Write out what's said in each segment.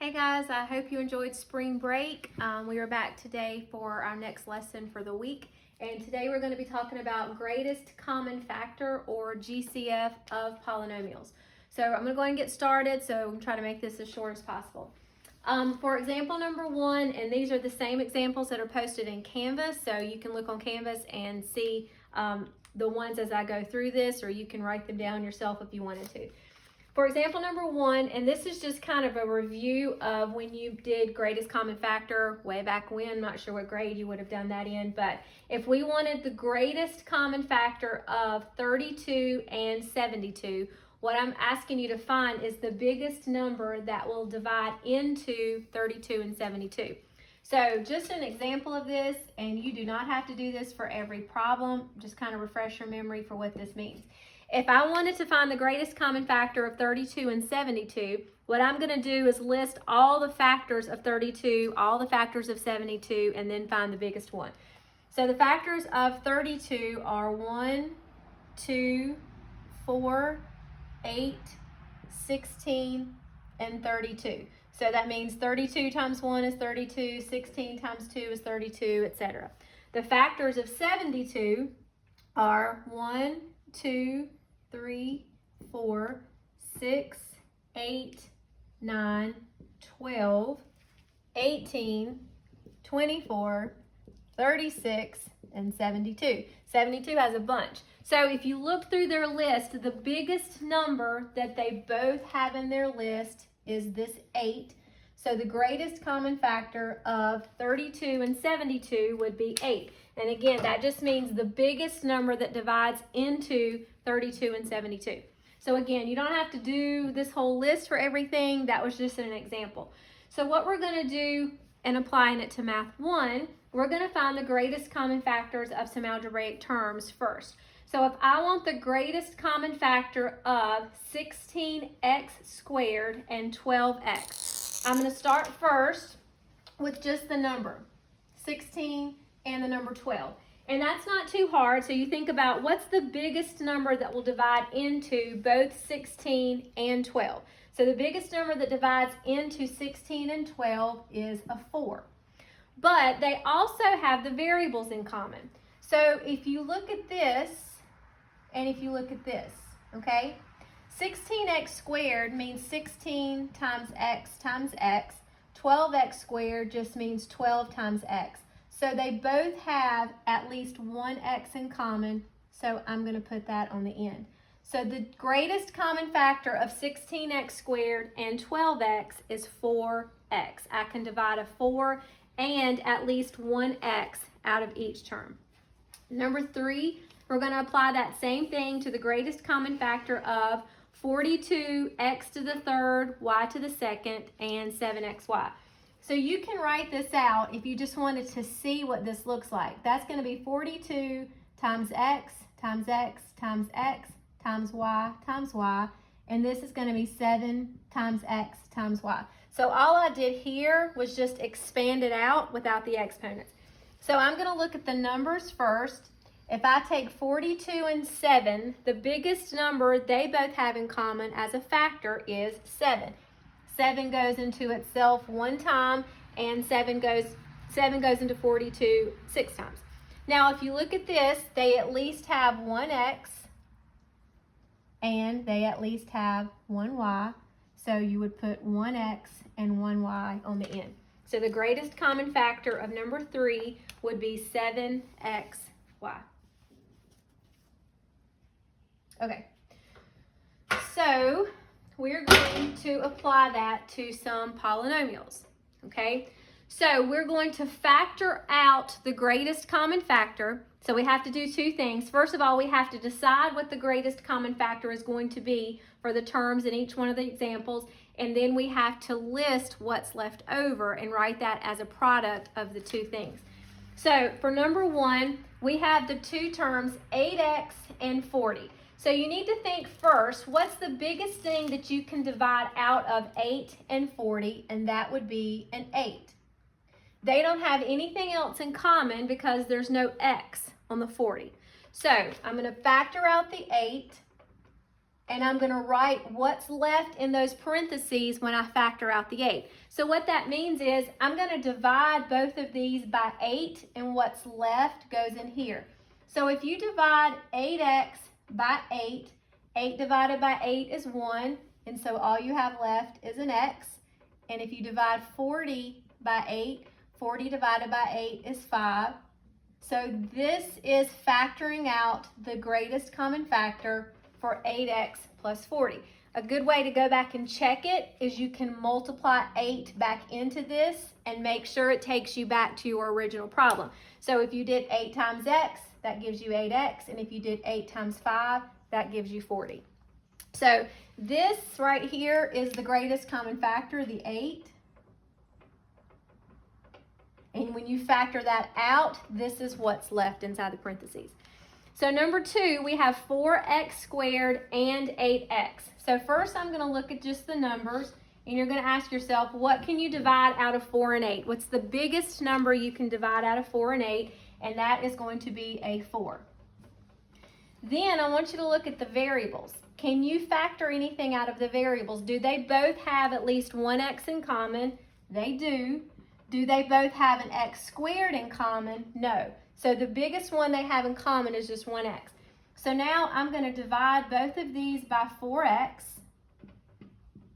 Hey guys, I hope you enjoyed spring break. We are back today for our next lesson for the week. And today we're going to be talking about greatest common factor, or GCF, of polynomials. So I'm going to go ahead and get started. So I'm going to try to make this as short as possible. For example number 1, and these are the same examples that are posted in Canvas. So you can look on Canvas and see the ones as I go through this, or you can write them down yourself if you wanted to. For example number 1, and this is just kind of a review of when you did greatest common factor way back when. Not sure what grade you would have done that in, but if we wanted the greatest common factor of 32 and 72, what I'm asking you to find is the biggest number that will divide into 32 and 72. So just an example of this, and you do not have to do this for every problem, just kind of refresh your memory for what this means. If I wanted to find the greatest common factor of 32 and 72, what I'm going to do is list all the factors of 32, all the factors of 72, and then find the biggest one. So the factors of 32 are 1, 2, 4, 8, 16, and 32. So that means 32 times 1 is 32, 16 times 2 is 32, etc. The factors of 72 are 1, 2, 3, 4, 6, 8, 9, 12, 18, 24, 36, and 72. 72 has a bunch. So if you look through their list, the biggest number that they both have in their list is this 8. So the greatest common factor of 32 and 72 would be 8. And again, that just means the biggest number that divides into 32 and 72. So again, you don't have to do this whole list for everything. That was just an example. So what we're going to do in applying it to Math 1, we're going to find the greatest common factors of some algebraic terms first. So if I want the greatest common factor of 16x squared and 12x, I'm going to start first with just the number 16 and the number 12. And that's not too hard, so you think about what's the biggest number that will divide into both 16 and 12. So the biggest number that divides into 16 and 12 is a 4. But they also have the variables in common. So if you look at this, and if you look at this, okay? 16x squared means 16 times x times x. 12x squared just means 12 times x. So they both have at least one x in common, so I'm going to put that on the end. So the greatest common factor of 16x squared and 12x is 4x. I can divide a 4 and at least one x out of each term. Number 3, we're going to apply that same thing to the greatest common factor of 42x to the third, y to the second, and 7xy. So you can write this out if you just wanted to see what this looks like. That's going to be 42 times x times x times x times y, and this is going to be 7 times x times y. So all I did here was just expand it out without the exponents. So I'm going to look at the numbers first. If I take 42 and 7, the biggest number they both have in common as a factor is 7. 7 goes into itself one time, and 7 goes into 42 6 times. Now, if you look at this, they at least have one x, and they at least have one y. So you would put one x and one y on the end. So the greatest common factor of number 3 would be 7xy. Okay, so we're going to apply that to some polynomials, okay? So we're going to factor out the greatest common factor. So we have to do two things. First of all, we have to decide what the greatest common factor is going to be for the terms in each one of the examples, and then we have to list what's left over and write that as a product of the two things. So for number 1, we have the two terms 8x and 40. So you need to think first, what's the biggest thing that you can divide out of 8 and 40, and that would be an 8. They don't have anything else in common because there's no x on the 40. So I'm going to factor out the 8, and I'm going to write what's left in those parentheses when I factor out the 8. So what that means is I'm going to divide both of these by 8, and what's left goes in here. So if you divide 8x by 8, 8 divided by 8 is 1, and so all you have left is an x. And if you divide 40 by 8, 40 divided by 8 is 5. So this is factoring out the greatest common factor for 8x plus 40. A good way to go back and check it is you can multiply 8 back into this and make sure it takes you back to your original problem. So if you did 8 times x, that gives you 8x, and if you did 8 times 5, that gives you 40. So this right here is the greatest common factor, the 8. And when you factor that out, this is what's left inside the parentheses. So number 2, we have 4x squared and 8x. So first I'm going to look at just the numbers, and you're going to ask yourself, what can you divide out of 4 and 8? What's the biggest number you can divide out of 4 and 8? And that is going to be a 4. Then I want you to look at the variables. Can you factor anything out of the variables? Do they both have at least one x in common? They do. Do they both have an x squared in common? No. So the biggest one they have in common is just 1x. So now I'm going to divide both of these by 4x,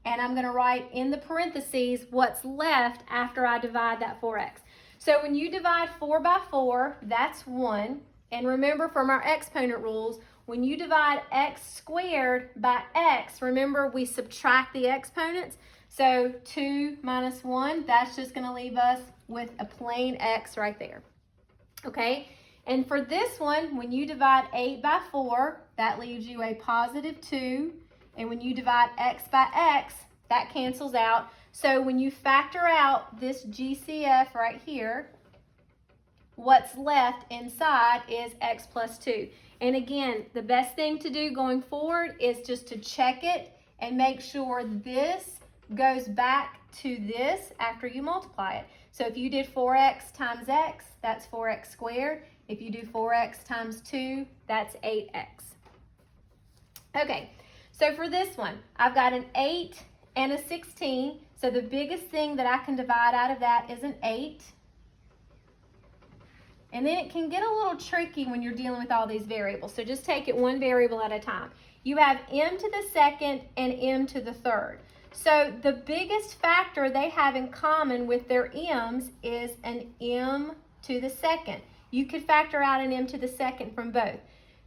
and I'm going to write in the parentheses what's left after I divide that 4x. So when you divide 4 by 4, that's 1. And remember from our exponent rules, when you divide x squared by x, remember we subtract the exponents. So 2 minus 1, that's just going to leave us with a plain x right there. Okay, and for this one, when you divide 8 by 4, that leaves you a positive 2. And when you divide x by x, that cancels out. So when you factor out this GCF right here, what's left inside is x plus 2. And again, the best thing to do going forward is just to check it and make sure this goes back to this after you multiply it. So if you did 4x times x, that's 4x squared. If you do 4x times 2, that's 8x. Okay, so for this one, I've got an 8 and a 16. So the biggest thing that I can divide out of that is an 8. And then it can get a little tricky when you're dealing with all these variables. So just take it one variable at a time. You have m to the second and m to the third. So the biggest factor they have in common with their m's is an m to the second. You could factor out an m to the second from both.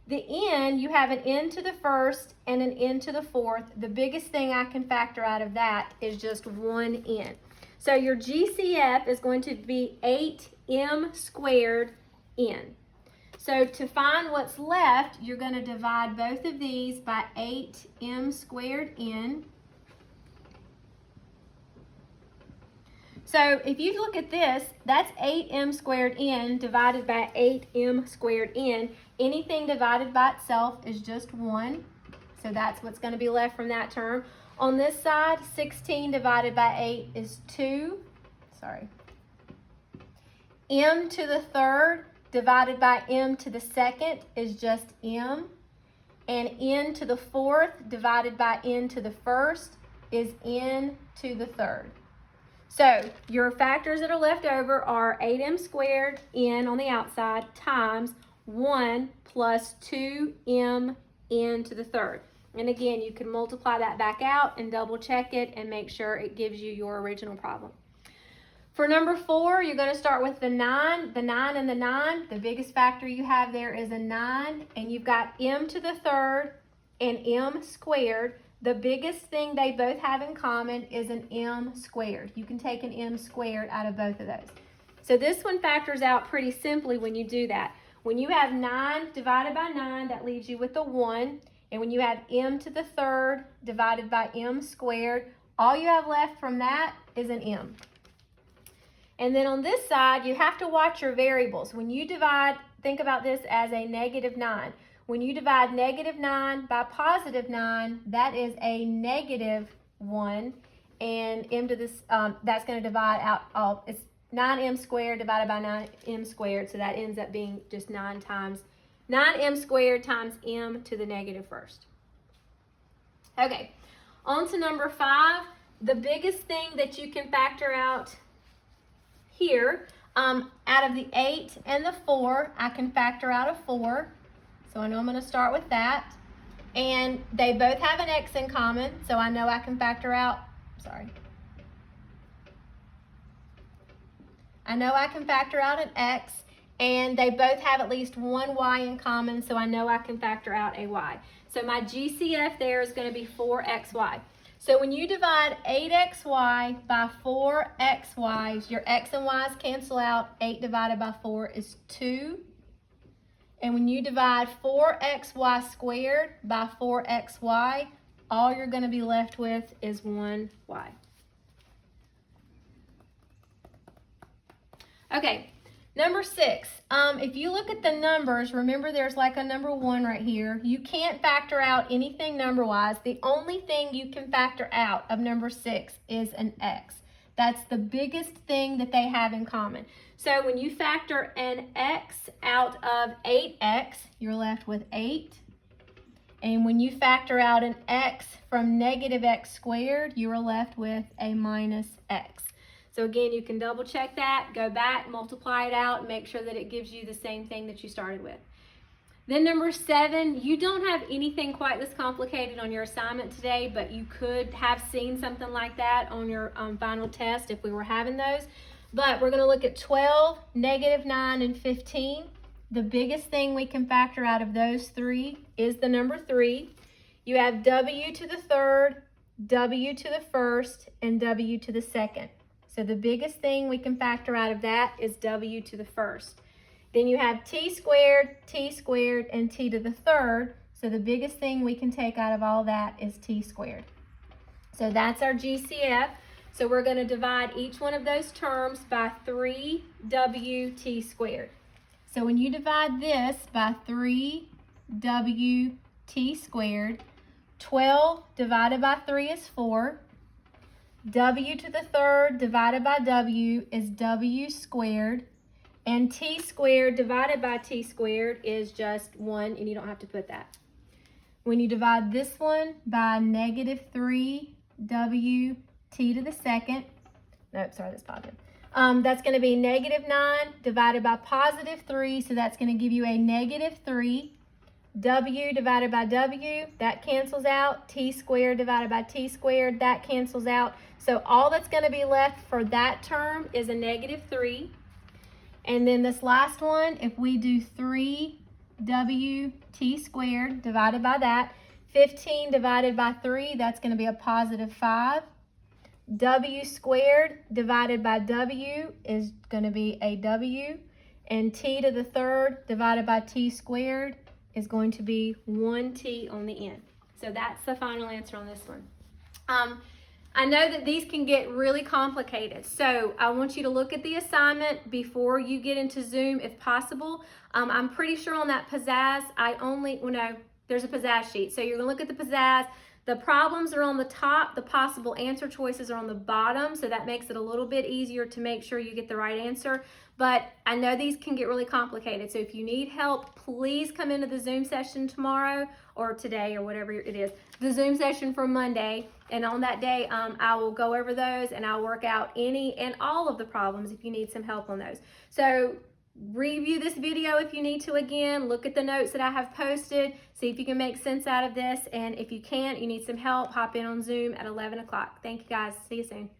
The n, you have an n to the first and an n to the fourth. The biggest thing I can factor out of that is just one n. So your GCF is going to be 8m squared n. So to find what's left, you're going to divide both of these by 8m squared n. So if you look at this, that's 8m squared n divided by 8m squared n. Anything divided by itself is just 1. So that's what's going to be left from that term. On this side, 16 divided by 8 is 2. M to the third divided by m to the second is just m. And n to the fourth divided by n to the first is n to the third. So your factors that are left over are 8m squared n on the outside times 1 plus 2m n to the third. And again, you can multiply that back out and double check it and make sure it gives you your original problem. For number 4, you're going to start with the 9. The 9 and the 9, the biggest factor you have there is a 9. And you've got m to the third and m squared. The biggest thing they both have in common is an m squared. You can take an m squared out of both of those. So this one factors out pretty simply when you do that. When you have 9 divided by 9, that leaves you with a 1. And when you have m to the third divided by m squared, all you have left from that is an m. And then on this side, you have to watch your variables. When you divide, think about this as a negative 9. When you divide negative 9 by positive 9, that is a negative 1. And m to this, that's going to divide out all, it's 9m squared divided by 9m squared. So that ends up being just 9m squared times m to the negative first. Okay, on to number 5. The biggest thing that you can factor out here, out of the 8 and the 4, I can factor out a 4. So I know I'm going to start with that. And they both have an x in common, so I know I can factor out, I know I can factor out an x, and they both have at least one y in common, so I know I can factor out a y. So my GCF there is going to be 4xy. So when you divide 8xy by 4xy, your x and y's cancel out. 8 divided by 4 is 2. And when you divide 4xy squared by 4xy, all you're going to be left with is 1y. Okay, number 6. If you look at the numbers, remember there's like a number 1 right here. You can't factor out anything number-wise. The only thing you can factor out of number 6 is an x. That's the biggest thing that they have in common. So when you factor an x out of 8x, you're left with 8. And when you factor out an x from negative x squared, you are left with a minus x. So again, you can double check that, go back, multiply it out, and make sure that it gives you the same thing that you started with. Then number 7, you don't have anything quite this complicated on your assignment today, but you could have seen something like that on your final test if we were having those. But we're going to look at 12, negative 9, and 15. The biggest thing we can factor out of those 3 is the number 3. You have w to the 3rd, w to the 1st, and w to the 2nd. So the biggest thing we can factor out of that is w to the 1st. Then you have t squared, and t to the 3rd. So the biggest thing we can take out of all that is t squared. So that's our GCF. So we're going to divide each one of those terms by 3wt squared. So when you divide this by 3wt squared, 12 divided by 3 is 4. W to the 3rd divided by w is w squared. And t squared divided by t squared is just 1, and you don't have to put that. When you divide this one by negative 3w t to the 2nd, nope, sorry, that's positive. That's going to be negative 9 divided by positive 3, so that's going to give you a negative 3. W divided by w, that cancels out. T squared divided by t squared, that cancels out. So all that's going to be left for that term is a negative 3. And then this last one, if we do 3wt squared divided by that, 15 divided by 3, that's going to be a positive 5. W squared divided by w is going to be a w. And t to the 3rd divided by t squared is going to be 1t on the end. So that's the final answer on this one. I know that these can get really complicated, so I want you to look at the assignment before you get into Zoom if possible. I'm pretty sure on that pizzazz, there's a pizzazz sheet. So you're gonna look at the pizzazz. The problems are on the top, the possible answer choices are on the bottom, so that makes it a little bit easier to make sure you get the right answer. But I know these can get really complicated, so if you need help, please come into the Zoom session tomorrow or today or whatever it is, the Zoom session for Monday. And on that day, I will go over those and I'll work out any and all of the problems if you need some help on those. So review this video if you need to again, look at the notes that I have posted, see if you can make sense out of this, and if you can't, you need some help, hop in on Zoom at 11 o'clock. Thank you guys. See you soon.